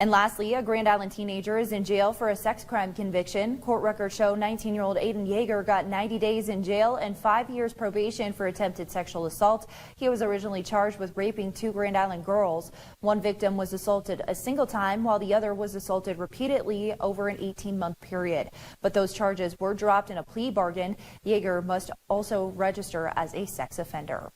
And lastly, a Grand Island teenager is in jail for a sex crime conviction. Court records show 19-year-old Aidan Jaeger got 90 days in jail and 5 years probation for attempted sexual assault. He was originally charged with raping 2 Grand Island girls. One victim was assaulted a single time, while the other was assaulted repeatedly over an 18-month period. But those charges were dropped in a plea bargain. Jaeger must also register as a sex offender.